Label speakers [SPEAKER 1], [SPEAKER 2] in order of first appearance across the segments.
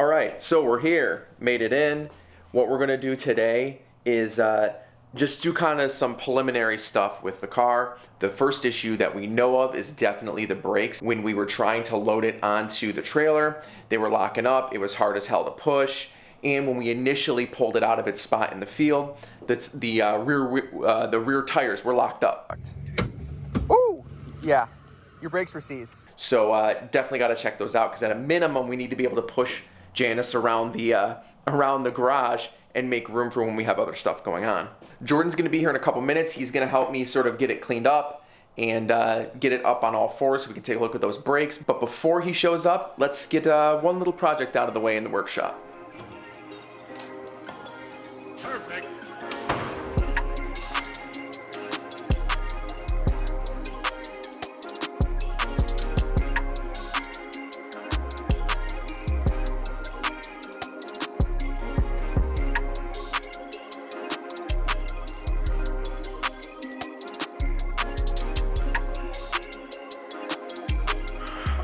[SPEAKER 1] All right, so we're here, made it in. What we're gonna do today is just do kind of some preliminary stuff with the car. The first issue that we know of is definitely the brakes. When we were trying to load it onto the trailer, they were locking up. It was hard as hell to push. And when we initially pulled it out of its spot in the field, the rear tires were locked up.
[SPEAKER 2] Ooh, yeah, your brakes were seized.
[SPEAKER 1] So definitely got to check those out, because at a minimum we need to be able to push Janice around the garage and make room for when we have other stuff going on. Jordan's going to be here in a couple minutes. He's going to help me sort of get it cleaned up and get it up on all fours so we can take a look at those brakes. But before he shows up, let's get one little project out of the way in the workshop.
[SPEAKER 3] Perfect.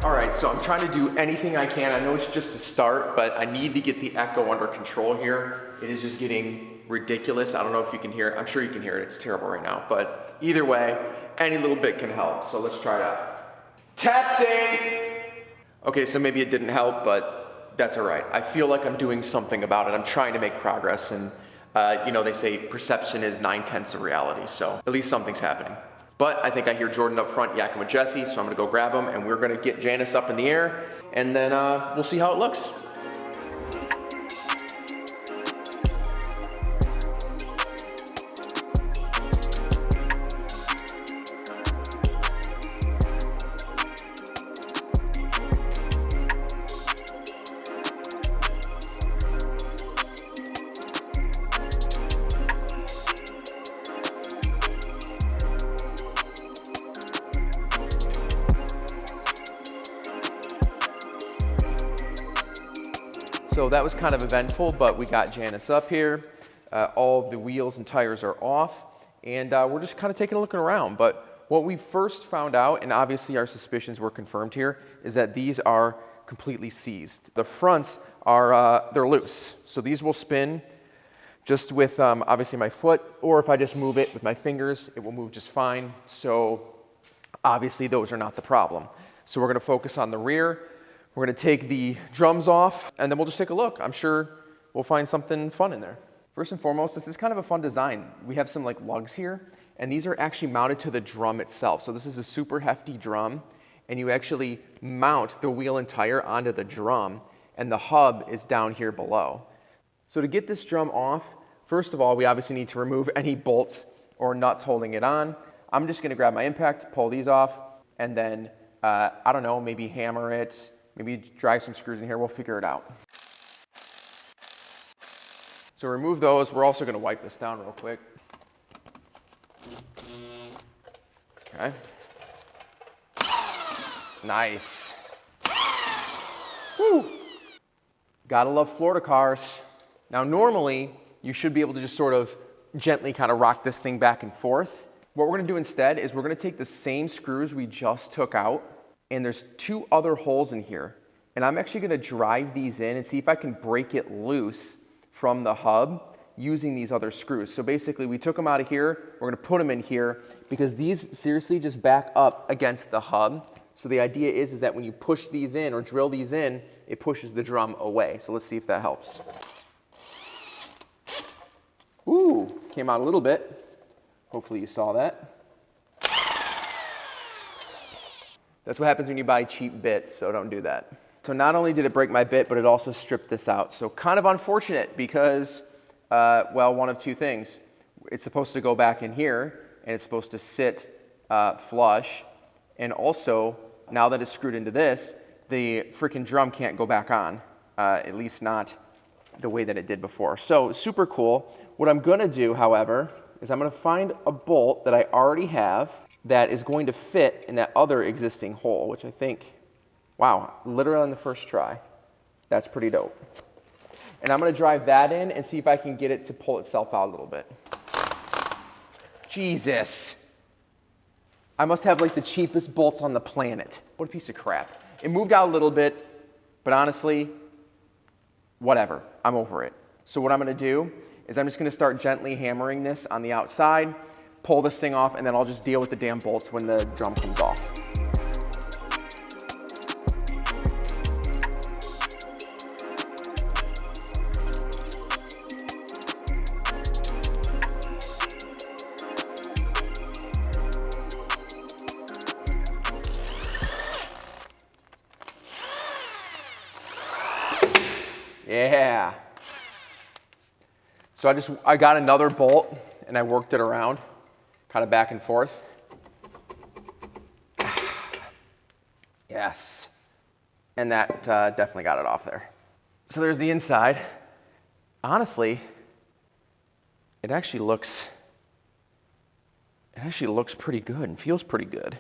[SPEAKER 1] All right, so I'm trying to do anything I can. I know it's just a start, but I need to get the echo under control here. It is just getting ridiculous. I don't know if you can hear it. I'm sure you can hear it. It's terrible right now. But either way, any little bit can help. So let's try it out. Testing! Okay, so maybe it didn't help, but that's all right. I feel like I'm doing something about it. I'm trying to make progress. And, you know, they say perception is 9/10 of reality. So at least something's happening. But I think I hear Jordan up front yakking with Jesse, so I'm gonna go grab him, and we're gonna get Janice up in the air, and then we'll see how it looks. So that was kind of eventful, but we got Janice up here. All the wheels and tires are off, and we're just kind of taking a look around. But what we first found out, and obviously our suspicions were confirmed here, is that these are completely seized. The fronts are, they're loose. So these will spin just with obviously my foot, or if I just move it with my fingers, it will move just fine. So obviously those are not the problem. So we're gonna focus on the rear. We're gonna take the drums off, and then we'll just take a look. I'm sure we'll find something fun in there. First and foremost, this is kind of a fun design. We have some like lugs here, and these are actually mounted to the drum itself. So this is a super hefty drum, and you actually mount the wheel and tire onto the drum, and the hub is down here below. So to get this drum off, first of all, we obviously need to remove any bolts or nuts holding it on. I'm just gonna grab my impact, pull these off, and then, I don't know, maybe hammer it, maybe drive some screws in here, we'll figure it out. So remove those. We're also gonna wipe this down real quick. Okay. Nice. Woo! Gotta love Florida cars. Now normally, you should be able to just sort of gently kind of rock this thing back and forth. What we're gonna do instead is we're gonna take the same screws we just took out, and there's two other holes in here. And I'm actually gonna drive these in and see if I can break it loose from the hub using these other screws. So basically we took them out of here, we're gonna put them in here because these seriously just back up against the hub. So the idea is that when you push these in or drill these in, it pushes the drum away. So let's see if that helps. Ooh, came out a little bit. Hopefully you saw that. That's what happens when you buy cheap bits, so don't do that. So not only did it break my bit, but it also stripped this out. So kind of unfortunate because, well, one of two things. It's supposed to go back in here, and it's supposed to sit flush. And also, now that it's screwed into this, the freaking drum can't go back on, at least not the way that it did before. So super cool. What I'm gonna do, however, is I'm gonna find a bolt that I already have that is going to fit in that other existing hole, which I think, wow, literally on the first try. That's pretty dope. And I'm gonna drive that in and see if I can get it to pull itself out a little bit. Jesus. I must have like the cheapest bolts on the planet. What a piece of crap. It moved out a little bit, but honestly, whatever, I'm over it. So what I'm gonna do is I'm just gonna start gently hammering this on the outside, pull this thing off, and then I'll just deal with the damn bolts when the drum comes off. Yeah. So I got another bolt and I worked it around, kind of back and forth. Yes. And that definitely got it off there. So there's the inside. Honestly, it actually looks pretty good and feels pretty good.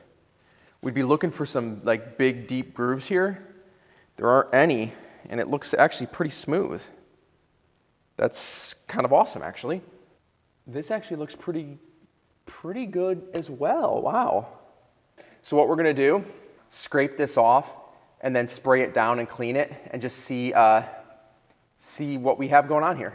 [SPEAKER 1] We'd be looking for some like big deep grooves here. There aren't any, and it looks actually pretty smooth. That's kind of awesome, actually. This actually looks pretty good as well. Wow. So what we're gonna do, scrape this off and then spray it down and clean it and just see what we have going on here.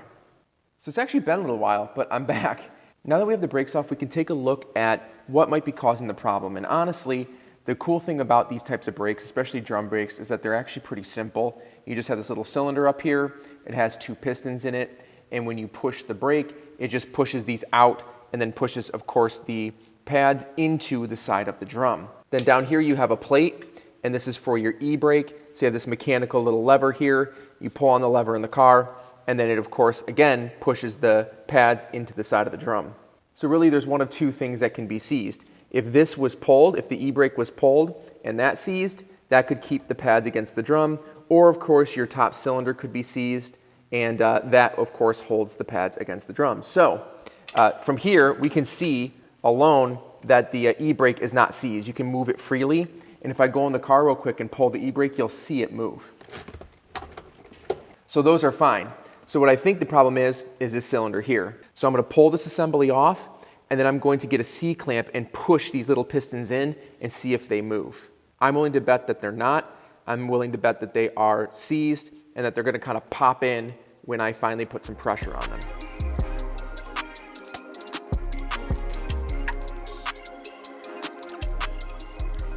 [SPEAKER 1] So it's actually been a little while, but I'm back. Now that we have the brakes off, we can take a look at what might be causing the problem. And honestly, the cool thing about these types of brakes, especially drum brakes, is that they're actually pretty simple. You just have this little cylinder up here. It has 2 pistons in it. And when you push the brake, it just pushes these out and then pushes, of course, the pads into the side of the drum. Then down here you have a plate, and this is for your e-brake. So you have this mechanical little lever here. You pull on the lever in the car, and then it, of course, again, pushes the pads into the side of the drum. So really there's one of 2 things that can be seized. If this was pulled, if the e-brake was pulled and that seized, that could keep the pads against the drum, or of course your top cylinder could be seized, and that of course holds the pads against the drum. So from here we can see alone that the e-brake is not seized. You can move it freely, and if I go in the car real quick and pull the e-brake, you'll see it move. So those are fine. So what I think the problem is this cylinder here. So I'm going to pull this assembly off, and then I'm going to get a C-clamp and push these little pistons in and see if they move. I'm willing to bet that they're not. I'm willing to bet that they are seized and that they're going to kind of pop in when I finally put some pressure on them.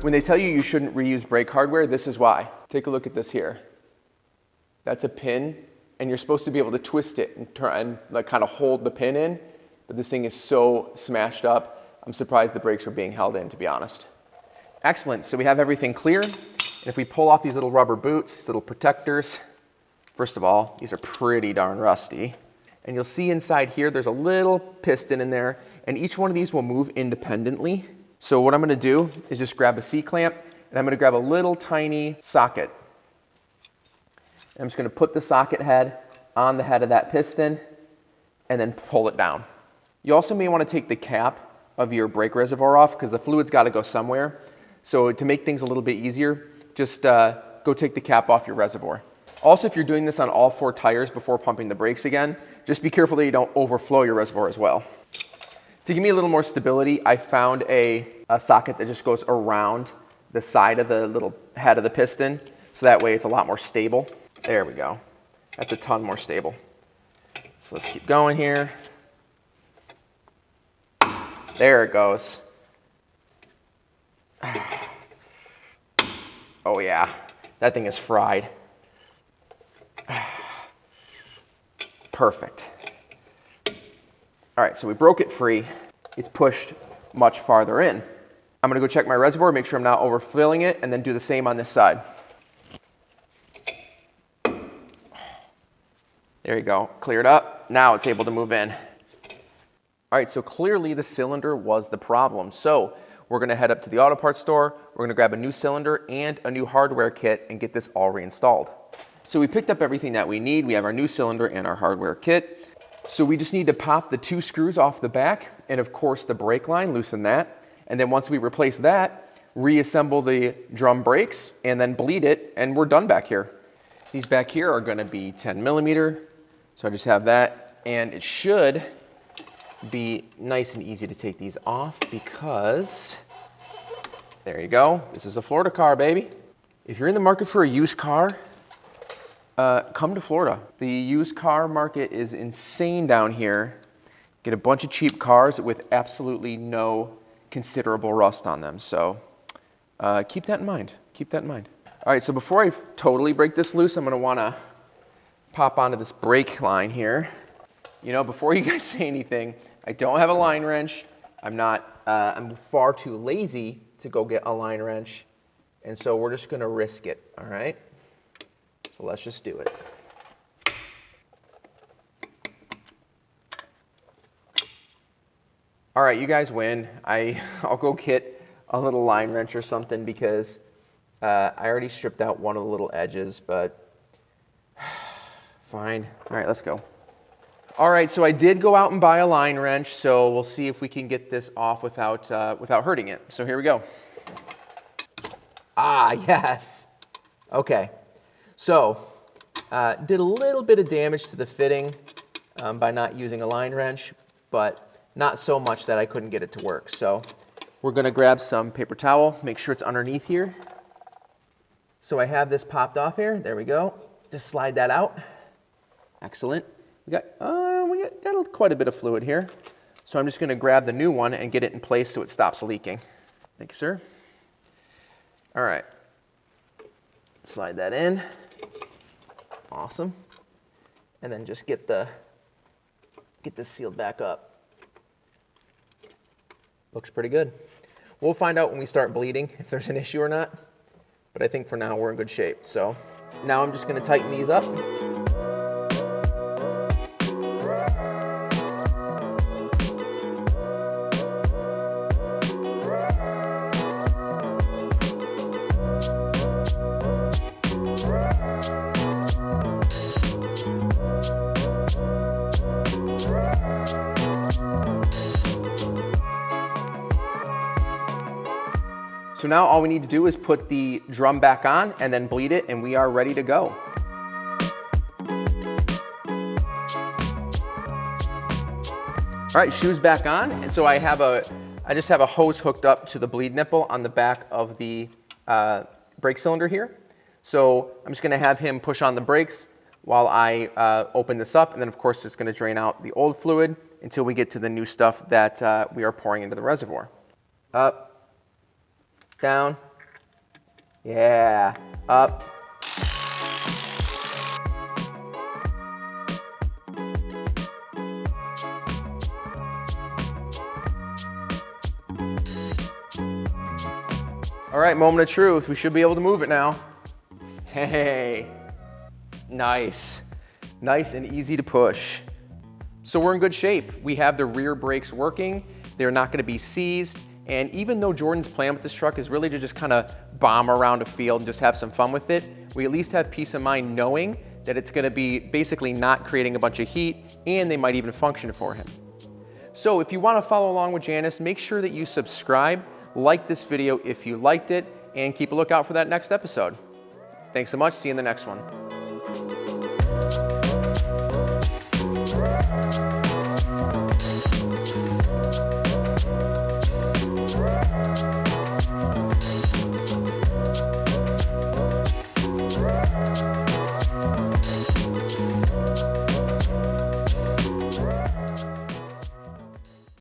[SPEAKER 1] When they tell you you shouldn't reuse brake hardware, this is why. Take a look at this here. That's a pin, and you're supposed to be able to twist it and try and like kind of hold the pin in, but this thing is so smashed up, I'm surprised the brakes are being held in, to be honest. Excellent, so we have everything clear. And if we pull off these little rubber boots, these little protectors, first of all, these are pretty darn rusty. And you'll see inside here, there's a little piston in there, and each one of these will move independently. So what I'm gonna do is just grab a C-clamp, and I'm gonna grab a little tiny socket. I'm just gonna put the socket head on the head of that piston, and then pull it down. You also may want to take the cap of your brake reservoir off because the fluid's got to go somewhere. So to make things a little bit easier, just go take the cap off your reservoir. Also, if you're doing this on all 4 tires before pumping the brakes again, just be careful that you don't overflow your reservoir as well. To give me a little more stability, I found a socket that just goes around the side of the little head of the piston, so that way it's a lot more stable. There we go. That's a ton more stable. So let's keep going here. There it goes. Oh yeah, that thing is fried. Perfect. All right, so we broke it free. It's pushed much farther in. I'm gonna go check my reservoir, make sure I'm not overfilling it, and then do the same on this side. There you go, cleared up. Now it's able to move in. All right, so clearly the cylinder was the problem. So we're gonna head up to the auto parts store, we're gonna grab a new cylinder and a new hardware kit and get this all reinstalled. So we picked up everything that we need. We have our new cylinder and our hardware kit. So we just need to pop the 2 screws off the back and of course the brake line, loosen that. And then once we replace that, reassemble the drum brakes and then bleed it, and we're done back here. These back here are gonna be 10mm. So I just have that, and it should be nice and easy to take these off because, there you go, this is a Florida car, baby. If you're in the market for a used car, Come to Florida. The used car market is insane down here. Get a bunch of cheap cars with absolutely no considerable rust on them. So keep that in mind. Keep that in mind. All right, so before I totally break this loose, I'm gonna wanna pop onto this brake line here. You know, before you guys say anything, I don't have a line wrench. I'm far too lazy to go get a line wrench. And so we're just gonna risk it, all right? So let's just do it. All right, you guys win. I'll go get a little line wrench or something because I already stripped out one of the little edges, but fine. All right, let's go. All right, so I did go out and buy a line wrench, so we'll see if we can get this off without hurting it. So here we go. Ah, yes. Okay, so did a little bit of damage to the fitting by not using a line wrench, but not so much that I couldn't get it to work. So we're gonna grab some paper towel, make sure it's underneath here. So I have this popped off here, there we go. Just slide that out. Excellent. We got quite a bit of fluid here. So I'm just gonna grab the new one and get it in place so it stops leaking. Thank you, sir. All right, slide that in. Awesome. And then just get this sealed back up. Looks pretty good. We'll find out when we start bleeding if there's an issue or not, but I think for now we're in good shape. So now I'm just gonna tighten these up. So now all we need to do is put the drum back on and then bleed it, and we are ready to go. All right, shoes back on. And so I just have a hose hooked up to the bleed nipple on the back of the brake cylinder here. So I'm just gonna have him push on the brakes while I open this up. And then of course, it's gonna drain out the old fluid until we get to the new stuff that we are pouring into the reservoir. Up. Down, yeah, up. All right, moment of truth. We should be able to move it now. Hey, nice. Nice and easy to push. So we're in good shape. We have the rear brakes working. They're not gonna be seized. And even though Jordan's plan with this truck is really to just kind of bomb around a field and just have some fun with it, we at least have peace of mind knowing that it's gonna be basically not creating a bunch of heat, and they might even function for him. So if you wanna follow along with Janice, make sure that you subscribe, like this video if you liked it, and keep a lookout for that next episode. Thanks so much, see you in the next one.